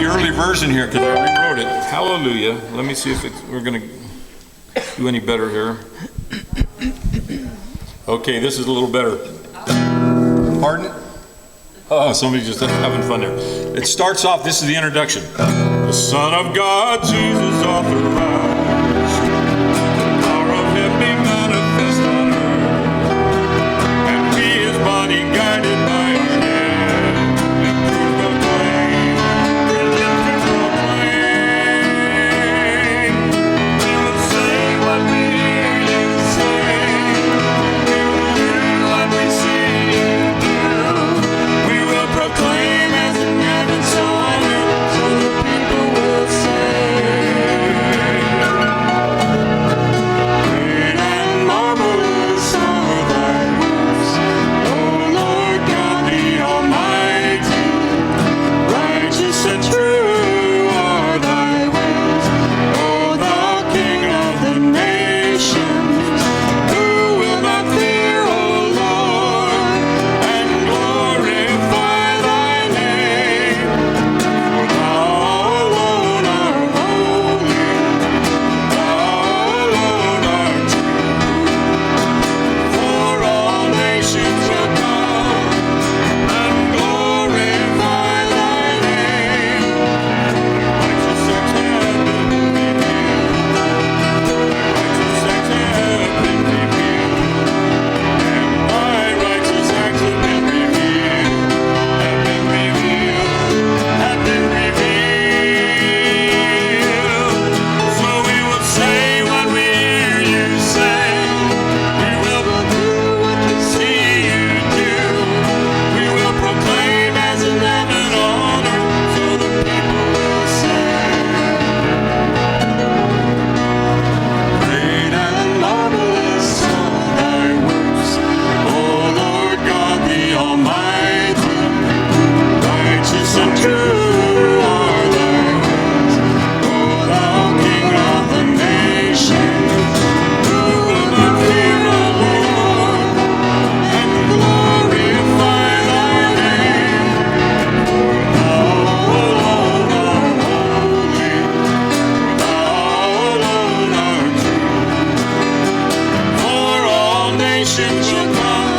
the early version here because I rewrote it. Hallelujah. Let me see if we're going to do any better here. Okay, this is a little better. Pardon? Oh, somebody's just having fun there. It starts off, this is the introduction. The Son of God, Jesus authorized. The power of him be manifest on earth. And be his body guided by our hand. And proclaim, we will say what we hear you say. We will do what we see you do. We will proclaim as in heaven, so on earth, so the people will say. Great and marvelous are thy works, O Lord God the Almighty. Righteous and true are thy ways, O thou King of the nations. Who will not fear, O Lord, and glorify thy name? For thou alone art holy, thou alone art true. For all nations will come and glorify thy name. Righteous acts have been revealed. Righteous acts have been revealed. And thy righteous acts have been revealed. Have been revealed. Have been revealed. So we will say what we hear you say. We will do what we see you do. We will proclaim as in heaven on earth, so the people will say. Great and marvelous are thy works, O Lord God the Almighty. Righteous and true are thy ways, O thou King of the nations. Who will not fear, O Lord, and glorify thy name? For thou alone art holy, thou alone art true. For all nations will come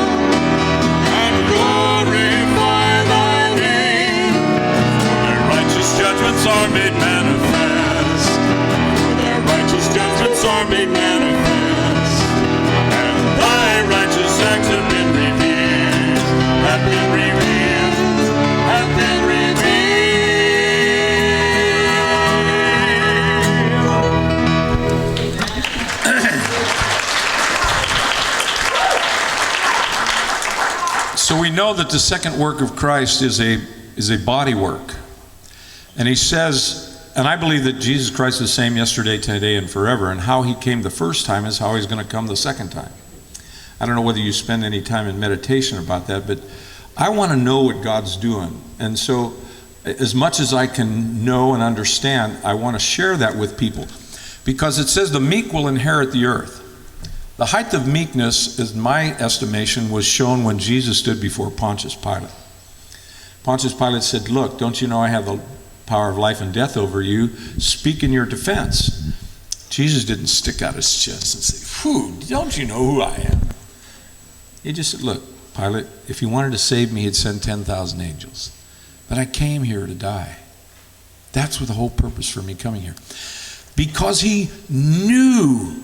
and glorify thy name. For their righteous judgments are made manifest. For their righteous judgments are made manifest. And thy righteous acts have been revealed. Have been revealed. Have been revealed. So we know that the second work of Christ is a body work. And he says, and I believe that Jesus Christ is the same yesterday, today, and forever. And how he came the first time is how he's going to come the second time. I don't know whether you spend any time in meditation about that, but I want to know what God's doing. And so as much as I can know and understand, I want to share that with people. Because it says the meek will inherit the earth. The height of meekness, in my estimation, was shown when Jesus stood before Pontius Pilate. Pontius Pilate said, look, don't you know I have the power of life and death over you? Speak in your defense. Jesus didn't stick out his chest and say, whew, don't you know who I am? He just said, look, Pilate, if he wanted to save me, he'd send 10,000 angels. But I came here to die. That's what the whole purpose for me coming here. Because he knew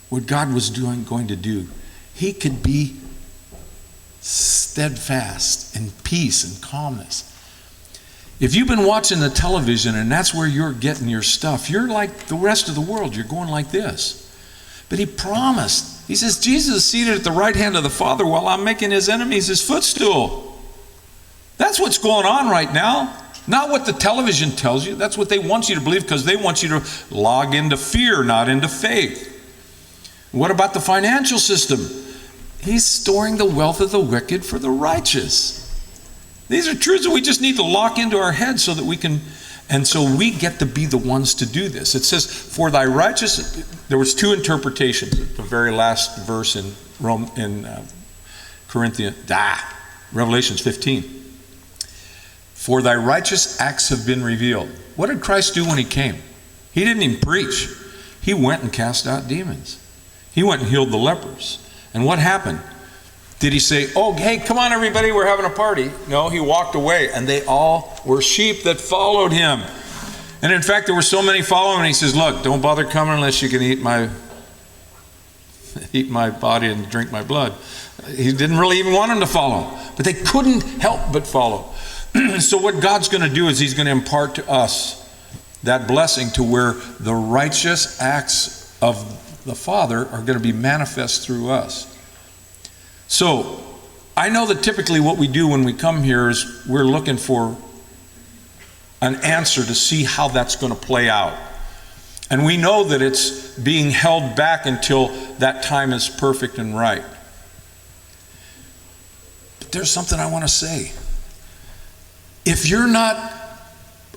what God was going to do. He could be steadfast in peace and calmness. If you've been watching the television and that's where you're getting your stuff, you're like the rest of the world. You're going like this. But he promised. He says, Jesus is seated at the right hand of the Father while I'm making his enemies his footstool. That's what's going on right now. Not what the television tells you. That's what they want you to believe because they want you to log into fear, not into faith. What about the financial system? He's storing the wealth of the wicked for the righteous. These are truths that we just need to lock into our heads so that we can, and so we get to be the ones to do this. It says, for thy righteous, there was two interpretations. The very last verse in Revelations 15. for thy righteous acts have been revealed. What did Christ do when he came? He didn't even preach. He went and cast out demons. He went and healed the lepers. And what happened? Did he say, oh, hey, come on, everybody, we're having a party? No, he walked away, and they all were sheep that followed him. And in fact, there were so many following him, he says, look, don't bother coming unless you can eat my body and drink my blood. He didn't really even want them to follow, but they couldn't help but follow. So what God's going to do is he's going to impart to us that blessing to where the righteous acts of the Father are going to be manifest through us. So I know that typically what we do when we come here is we're looking for an answer to see how that's going to play out. And we know that it's being held back until that time is perfect and right. But there's something I want to say. If you're not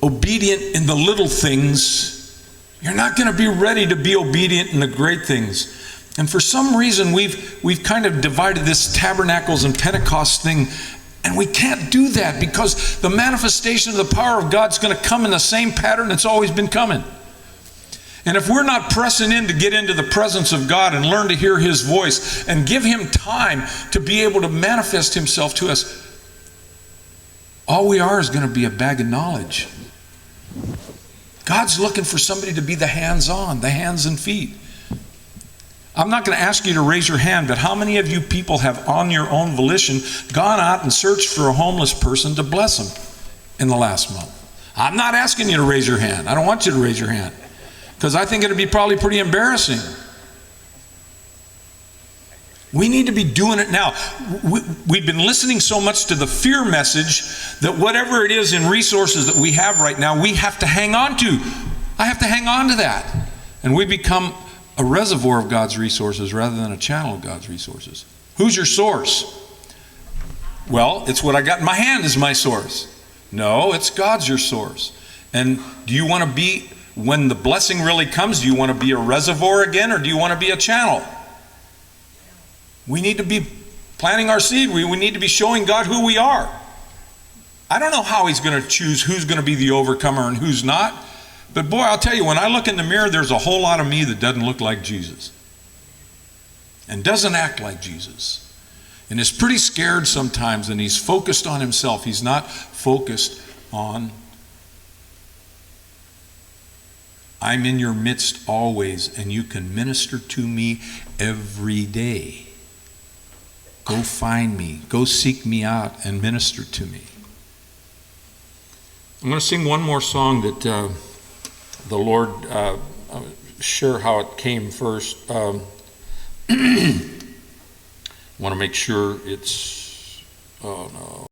obedient in the little things, you're not going to be ready to be obedient in the great things. And for some reason, we've kind of divided this Tabernacles and Pentecost thing, and we can't do that because the manifestation of the power of God's going to come in the same pattern that's always been coming. And if we're not pressing in to get into the presence of God and learn to hear his voice and give him time to be able to manifest himself to us, all we are is going to be a bag of knowledge. God's looking for somebody to be the hands-on, the hands and feet. I'm not going to ask you to raise your hand, but how many of you people have on your own volition gone out and searched for a homeless person to bless them in the last month? I'm not asking you to raise your hand. I don't want you to raise your hand because I think it would be probably pretty embarrassing. We need to be doing it now. We've been listening so much to the fear message that whatever it is in resources that we have right now, we have to hang on to. I have to hang on to that. And we become a reservoir of God's resources rather than a channel of God's resources. Who's your source? Well, it's what I got in my hand is my source. No, it's God's your source. And do you want to be, when the blessing really comes, do you want to be a reservoir again or do you want to be a channel? We need to be planting our seed. We need to be showing God who we are. I don't know how he's going to choose who's going to be the overcomer and who's not. But boy, I'll tell you, when I look in the mirror, there's a whole lot of me that doesn't look like Jesus. And doesn't act like Jesus. And is pretty scared sometimes, and he's focused on himself. He's not focused on, I'm in your midst always, and you can minister to me every day. Go find me. Go seek me out and minister to me. I'm going to sing one more song that the Lord, sure how it came first. Want to make sure it's, oh no.